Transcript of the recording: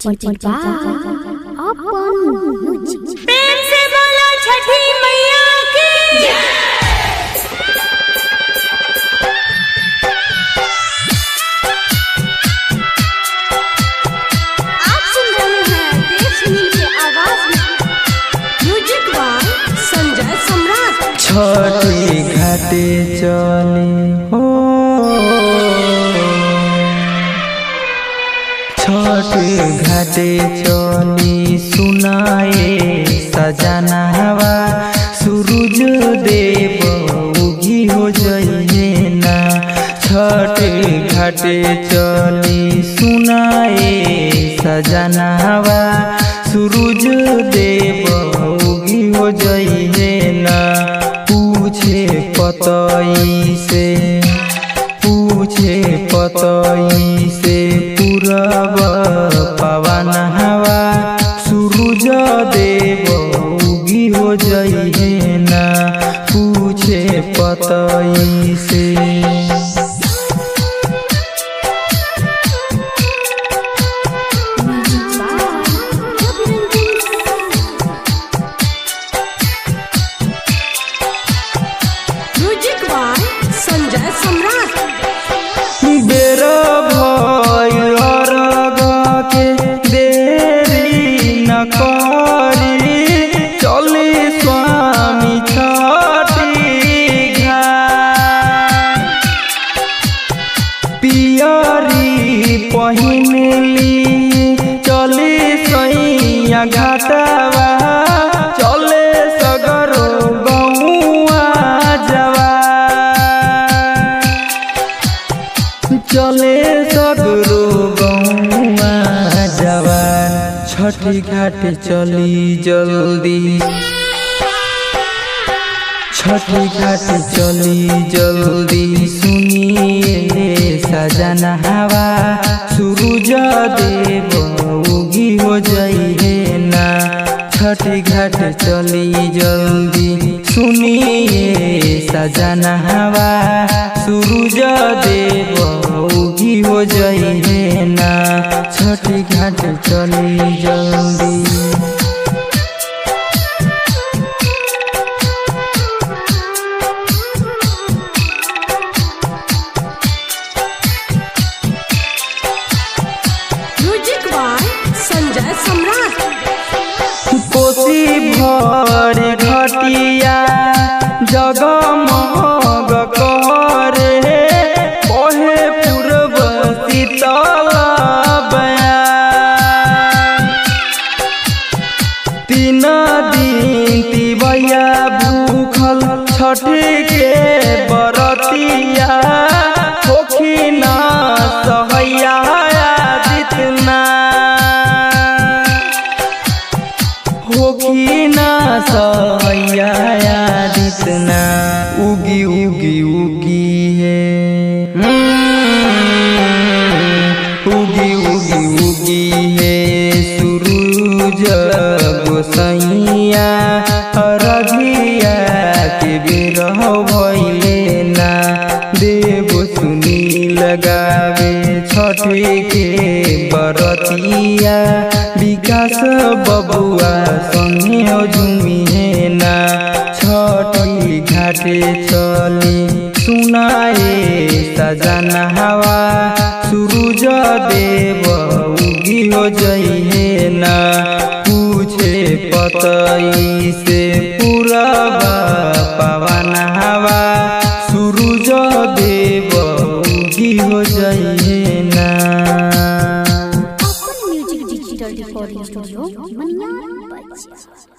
प्रेम से बोलो छठी मैया की जय। आप सुन रहे हैं देव सुनील की आवाज में म्यूजिक बाय संजय सम्राट। छठी घाटे चली हो, छठी घाटे चली सुनाए सजना हवा, सूरज देव उगी हो जाइए ना। छठी घाटे चली सुनाए सजना हवा, सूरज देव उगी हो जाइए ना। पूछे पतई से पूरब पवन हवा, सूरज देव उगी हो जाइए ना। पूछे पतई से म्यूजिक बाय संजय सम्राट। बेर भइल के देरी न करी, चली स्वामी छठी घाट। पियरी पहिनली चली सैया घाटवा, चले सगरो गौआ जवार, चले सगरो गौआ जवार। छठी घाट चली जल्दी, छठी घाट चली जल्दी सुनिए सजना हवा, सूरज देव उगी हो जाइए ना। छठी घाट चली जल्दी सुनिए सजना हवा, सूरज देव उगी हो जाइए ना। छठी घाट चली जल्दी। म्यूजिक बाय संजय सम्राट। कोसी भर घटिया जगमग करे, बहे पूर्व शीतल बयान। 3 दिन तिवैया भूखल छठी के बरतिया, होखिन सहैया जितना, होखिन सहैया जितना। उगी उगी उगी है, उगी उगी उगी है सूरज गोसैया। अरघिया के बिरह भइले ना, देव सुनील गावे छठी के बरतिया। विकास बबुआ संगे झुमिए ना। छठी घाटे चली सुनाए सजना हवा, सूरज देव उगी हो जाइए ना। पूछे पतई से पूरब पवन हवा, सूरज देव उगी हो जाइए ना। Music digital recording studio Maniyar बच्चा।